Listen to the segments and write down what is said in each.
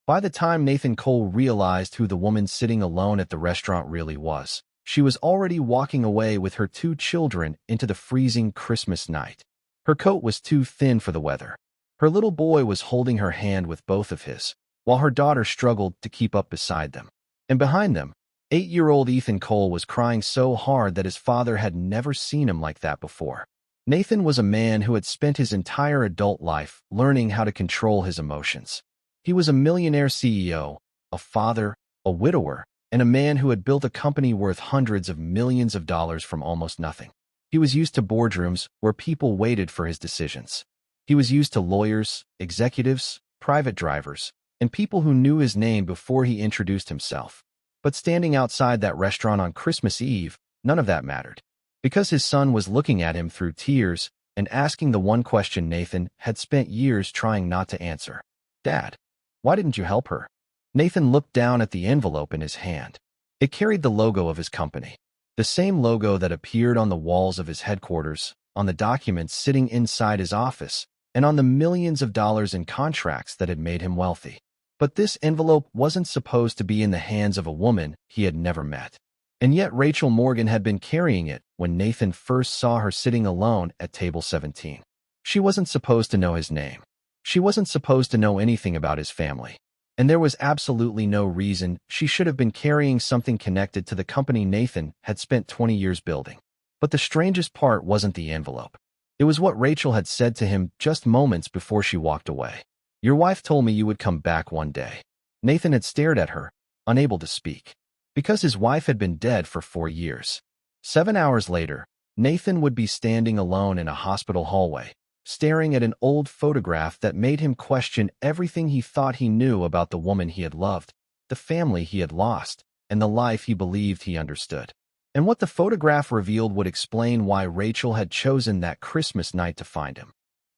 By the time Nathan Cole realized who the woman sitting alone at the restaurant really was, she was already walking away with her two children into the freezing Christmas night. Her coat was too thin for the weather. Her little boy was holding her hand with both of his, while her daughter struggled to keep up beside them. And behind them, 8-year-old Ethan Cole was crying so hard that his father had never seen him like that before. Nathan was a man who had spent his entire adult life learning how to control his emotions. He was a millionaire CEO, a father, a widower, and a man who had built a company worth hundreds of millions of dollars from almost nothing. He was used to boardrooms where people waited for his decisions. He was used to lawyers, executives, private drivers, and people who knew his name before he introduced himself. But standing outside that restaurant on Christmas Eve, none of that mattered. Because his son was looking at him through tears and asking the one question Nathan had spent years trying not to answer. "Dad, why didn't you help her?" Nathan looked down at the envelope in his hand. It carried the logo of his company. The same logo that appeared on the walls of his headquarters, on the documents sitting inside his office, and on the millions of dollars in contracts that had made him wealthy. But this envelope wasn't supposed to be in the hands of a woman he had never met. And yet Rachel Morgan had been carrying it when Nathan first saw her sitting alone at table 17. She wasn't supposed to know his name. She wasn't supposed to know anything about his family. And there was absolutely no reason she should have been carrying something connected to the company Nathan had spent 20 years building. But the strangest part wasn't the envelope. It was what Rachel had said to him just moments before she walked away. "Your wife told me you would come back one day." Nathan had stared at her, unable to speak, because his wife had been dead for 4 years. 7 hours later, Nathan would be standing alone in a hospital hallway, staring at an old photograph that made him question everything he thought he knew about the woman he had loved, the family he had lost, and the life he believed he understood. And what the photograph revealed would explain why Rachel had chosen that Christmas night to find him,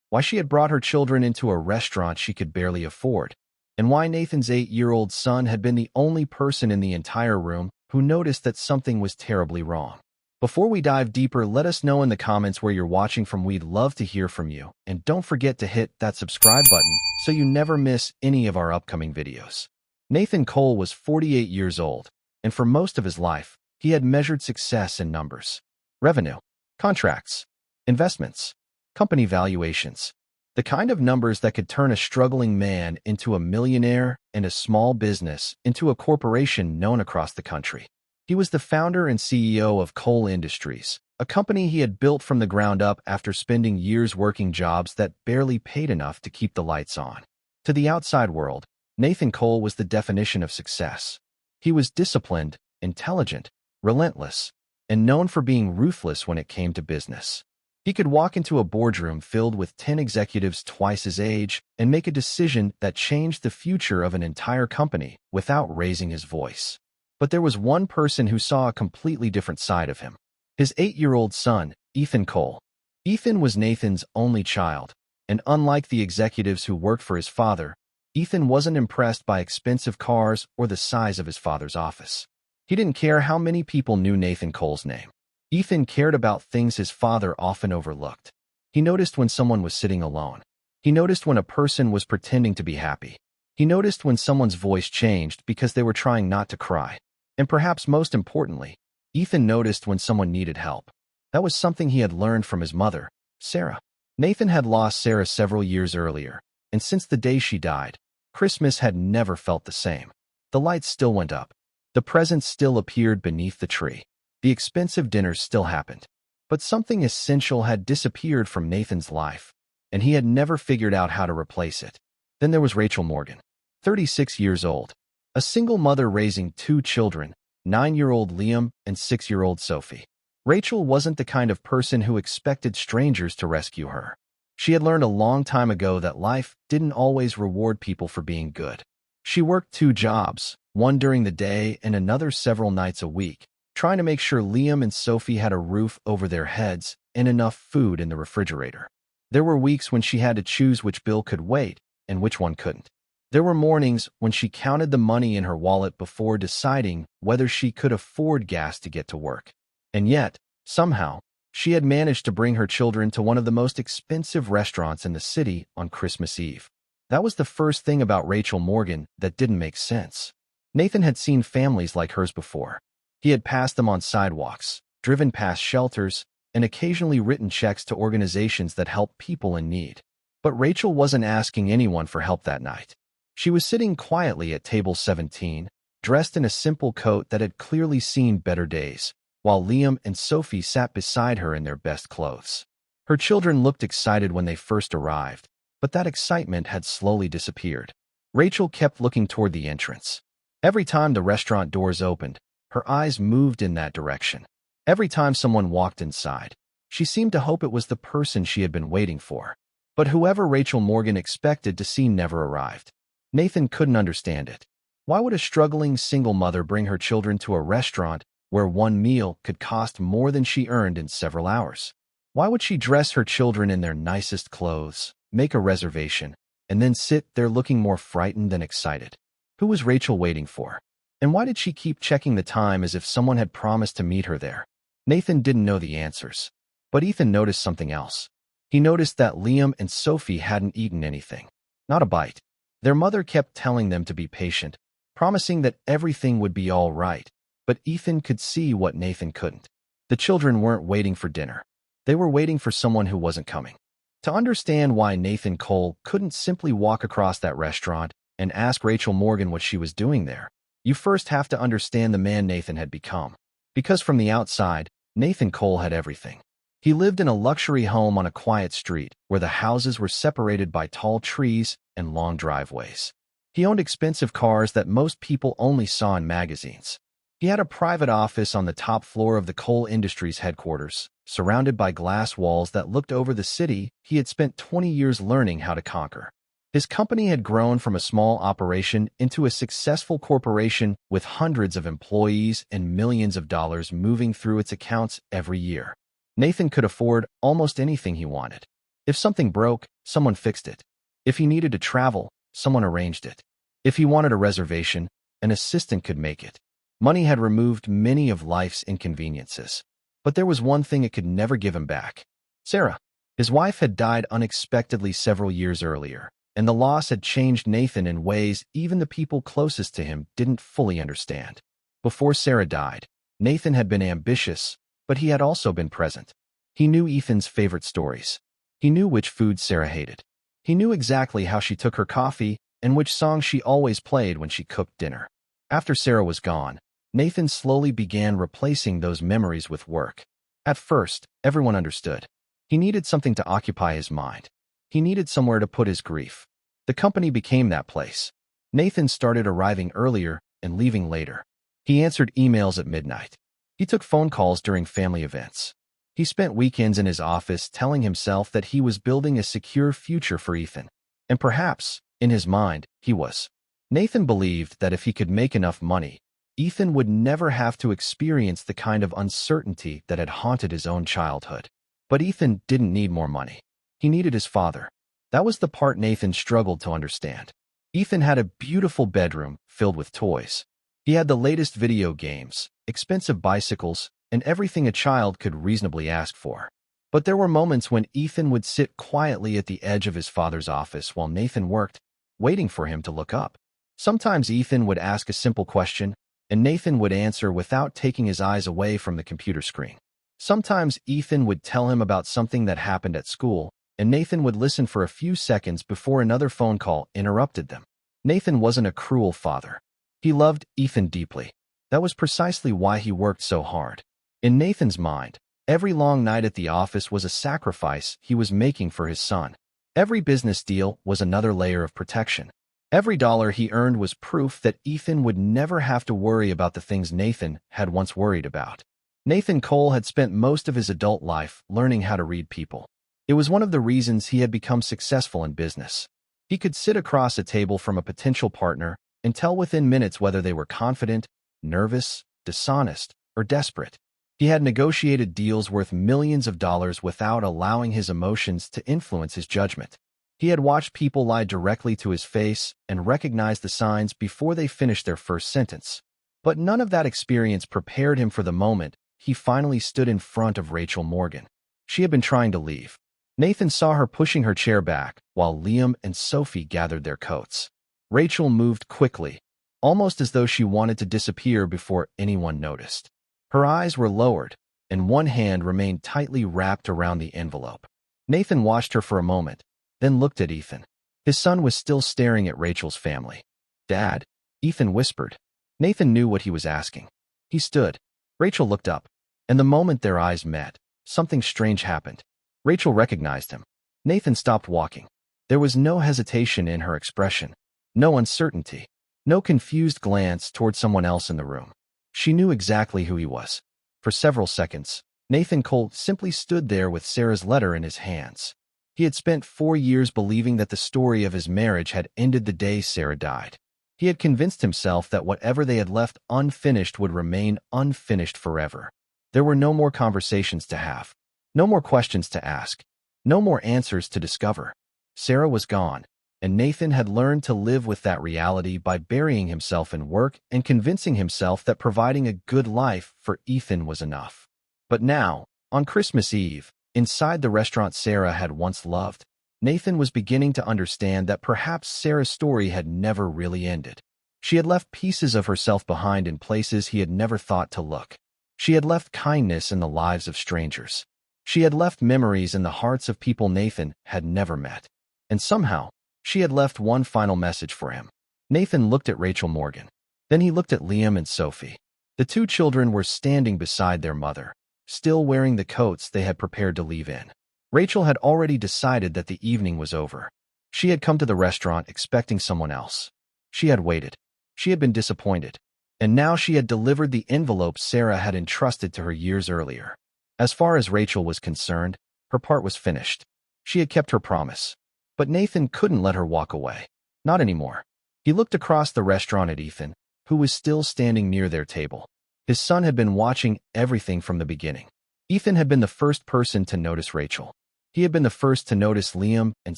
why she had brought her children into a restaurant she could barely afford, and why Nathan's 8-year-old son had been the only person in the entire room who noticed that something was terribly wrong. Before we dive deeper, let us know in the comments where you're watching from. We'd love to hear from you. And don't forget to hit that subscribe button so you never miss any of our upcoming videos. Nathan Cole was 48 years old, and for most of his life, he had measured success in numbers: revenue, contracts, investments, company valuations. The kind of numbers that could turn a struggling man into a millionaire and a small business into a corporation known across the country. He was the founder and CEO of Cole Industries, a company he had built from the ground up after spending years working jobs that barely paid enough to keep the lights on. To the outside world, Nathan Cole was the definition of success. He was disciplined, intelligent, relentless, and known for being ruthless when it came to business. He could walk into a boardroom filled with 10 executives twice his age and make a decision that changed the future of an entire company without raising his voice. But there was one person who saw a completely different side of him: his 8-year-old son, Ethan Cole. Ethan was Nathan's only child, and unlike the executives who worked for his father, Ethan wasn't impressed by expensive cars or the size of his father's office. He didn't care how many people knew Nathan Cole's name. Ethan cared about things his father often overlooked. He noticed when someone was sitting alone. He noticed when a person was pretending to be happy. He noticed when someone's voice changed because they were trying not to cry. And perhaps most importantly, Ethan noticed when someone needed help. That was something he had learned from his mother, Sarah. Nathan had lost Sarah several years earlier, and since the day she died, Christmas had never felt the same. The lights still went up. The presents still appeared beneath the tree. The expensive dinners still happened. But something essential had disappeared from Nathan's life, and he had never figured out how to replace it. Then there was Rachel Morgan, 36 years old, a single mother raising 2 children, 9-year-old Liam and 6-year-old Sophie. Rachel wasn't the kind of person who expected strangers to rescue her. She had learned a long time ago that life didn't always reward people for being good. She worked 2 jobs, one during the day and another several nights a week, trying to make sure Liam and Sophie had a roof over their heads and enough food in the refrigerator. There were weeks when she had to choose which bill could wait and which one couldn't. There were mornings when she counted the money in her wallet before deciding whether she could afford gas to get to work. And yet, somehow, she had managed to bring her children to one of the most expensive restaurants in the city on Christmas Eve. That was the first thing about Rachel Morgan that didn't make sense. Nathan had seen families like hers before. He had passed them on sidewalks, driven past shelters, and occasionally written checks to organizations that help people in need. But Rachel wasn't asking anyone for help that night. She was sitting quietly at table 17, dressed in a simple coat that had clearly seen better days, while Liam and Sophie sat beside her in their best clothes. Her children looked excited when they first arrived, but that excitement had slowly disappeared. Rachel kept looking toward the entrance. Every time the restaurant doors opened, her eyes moved in that direction. Every time someone walked inside, she seemed to hope it was the person she had been waiting for. But whoever Rachel Morgan expected to see never arrived. Nathan couldn't understand it. Why would a struggling single mother bring her children to a restaurant where one meal could cost more than she earned in several hours? Why would she dress her children in their nicest clothes, make a reservation, and then sit there looking more frightened than excited? Who was Rachel waiting for? And why did she keep checking the time as if someone had promised to meet her there? Nathan didn't know the answers, but Ethan noticed something else. He noticed that Liam and Sophie hadn't eaten anything. Not a bite. Their mother kept telling them to be patient, promising that everything would be all right, but Ethan could see what Nathan couldn't. The children weren't waiting for dinner. They were waiting for someone who wasn't coming. To understand why Nathan Cole couldn't simply walk across that restaurant and ask Rachel Morgan what she was doing there, you first have to understand the man Nathan had become. Because from the outside, Nathan Cole had everything. He lived in a luxury home on a quiet street where the houses were separated by tall trees and long driveways. He owned expensive cars that most people only saw in magazines. He had a private office on the top floor of the Cole Industries headquarters, surrounded by glass walls that looked over the city he had spent 20 years learning how to conquer. His company had grown from a small operation into a successful corporation with hundreds of employees and millions of dollars moving through its accounts every year. Nathan could afford almost anything he wanted. If something broke, someone fixed it. If he needed to travel, someone arranged it. If he wanted a reservation, an assistant could make it. Money had removed many of life's inconveniences. But there was one thing it could never give him back. Sarah. His wife had died unexpectedly several years earlier, and the loss had changed Nathan in ways even the people closest to him didn't fully understand. Before Sarah died, Nathan had been ambitious, but he had also been present. He knew Ethan's favorite stories. He knew which food Sarah hated. He knew exactly how she took her coffee and which song she always played when she cooked dinner. After Sarah was gone, Nathan slowly began replacing those memories with work. At first, everyone understood. He needed something to occupy his mind. He needed somewhere to put his grief. The company became that place. Nathan started arriving earlier and leaving later. He answered emails at midnight. He took phone calls during family events. He spent weekends in his office telling himself that he was building a secure future for Ethan. And perhaps, in his mind, he was. Nathan believed that if he could make enough money, Ethan would never have to experience the kind of uncertainty that had haunted his own childhood. But Ethan didn't need more money. He needed his father. That was the part Nathan struggled to understand. Ethan had a beautiful bedroom filled with toys. He had the latest video games, expensive bicycles, and everything a child could reasonably ask for. But there were moments when Ethan would sit quietly at the edge of his father's office while Nathan worked, waiting for him to look up. Sometimes Ethan would ask a simple question, and Nathan would answer without taking his eyes away from the computer screen. Sometimes Ethan would tell him about something that happened at school, and Nathan would listen for a few seconds before another phone call interrupted them. Nathan wasn't a cruel father. He loved Ethan deeply. That was precisely why he worked so hard. In Nathan's mind, every long night at the office was a sacrifice he was making for his son. Every business deal was another layer of protection. Every dollar he earned was proof that Ethan would never have to worry about the things Nathan had once worried about. Nathan Cole had spent most of his adult life learning how to read people. It was one of the reasons he had become successful in business. He could sit across a table from a potential partner and tell within minutes whether they were confident, nervous, dishonest, or desperate. He had negotiated deals worth millions of dollars without allowing his emotions to influence his judgment. He had watched people lie directly to his face and recognized the signs before they finished their first sentence. But none of that experience prepared him for the moment he finally stood in front of Rachel Morgan. She had been trying to leave. Nathan saw her pushing her chair back, while Liam and Sophie gathered their coats. Rachel moved quickly, almost as though she wanted to disappear before anyone noticed. Her eyes were lowered, and one hand remained tightly wrapped around the envelope. Nathan watched her for a moment, then looked at Ethan. His son was still staring at Rachel's family. "Dad," Ethan whispered. Nathan knew what he was asking. He stood. Rachel looked up, and the moment their eyes met, something strange happened. Rachel recognized him. Nathan stopped walking. There was no hesitation in her expression, no uncertainty, no confused glance toward someone else in the room. She knew exactly who he was. For several seconds, Nathan Cole simply stood there with Sarah's letter in his hands. He had spent 4 years believing that the story of his marriage had ended the day Sarah died. He had convinced himself that whatever they had left unfinished would remain unfinished forever. There were no more conversations to have, no more questions to ask, no more answers to discover. Sarah was gone, and Nathan had learned to live with that reality by burying himself in work and convincing himself that providing a good life for Ethan was enough. But now, on Christmas Eve, inside the restaurant Sarah had once loved, Nathan was beginning to understand that perhaps Sarah's story had never really ended. She had left pieces of herself behind in places he had never thought to look. She had left kindness in the lives of strangers. She had left memories in the hearts of people Nathan had never met. And somehow, she had left one final message for him. Nathan looked at Rachel Morgan. Then he looked at Liam and Sophie. The 2 children were standing beside their mother, still wearing the coats they had prepared to leave in. Rachel had already decided that the evening was over. She had come to the restaurant expecting someone else. She had waited. She had been disappointed. And now she had delivered the envelope Sarah had entrusted to her years earlier. As far as Rachel was concerned, her part was finished. She had kept her promise. But Nathan couldn't let her walk away. Not anymore. He looked across the restaurant at Ethan, who was still standing near their table. His son had been watching everything from the beginning. Ethan had been the first person to notice Rachel. He had been the first to notice Liam and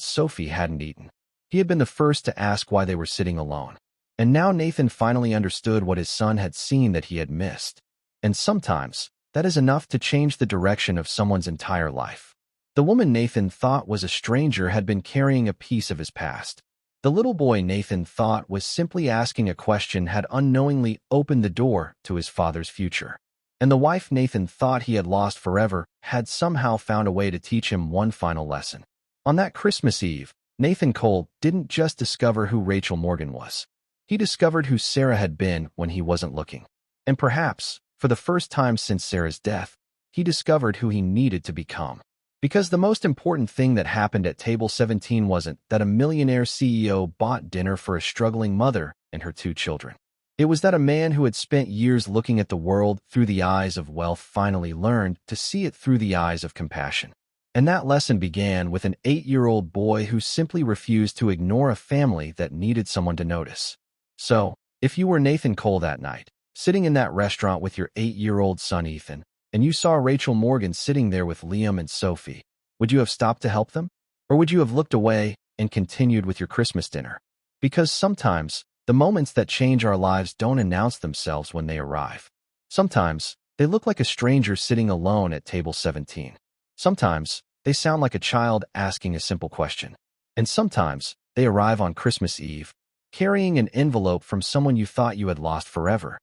Sophie hadn't eaten. He had been the first to ask why they were sitting alone. And now Nathan finally understood what his son had seen that he had missed. And sometimes, that is enough to change the direction of someone's entire life. The woman Nathan thought was a stranger had been carrying a piece of his past. The little boy Nathan thought was simply asking a question had unknowingly opened the door to his father's future. And the wife Nathan thought he had lost forever had somehow found a way to teach him one final lesson. On that Christmas Eve, Nathan Cole didn't just discover who Rachel Morgan was. He discovered who Sarah had been when he wasn't looking. And perhaps, for the first time since Sarah's death, he discovered who he needed to become. Because the most important thing that happened at table 17 wasn't that a millionaire CEO bought dinner for a struggling mother and her 2 children. It was that a man who had spent years looking at the world through the eyes of wealth finally learned to see it through the eyes of compassion. And that lesson began with an 8-year-old boy who simply refused to ignore a family that needed someone to notice. So, if you were Nathan Cole that night, sitting in that restaurant with your 8-year-old son Ethan, and you saw Rachel Morgan sitting there with Liam and Sophie, would you have stopped to help them? Or would you have looked away and continued with your Christmas dinner? Because sometimes, the moments that change our lives don't announce themselves when they arrive. Sometimes, they look like a stranger sitting alone at table 17. Sometimes, they sound like a child asking a simple question. And sometimes, they arrive on Christmas Eve, carrying an envelope from someone you thought you had lost forever.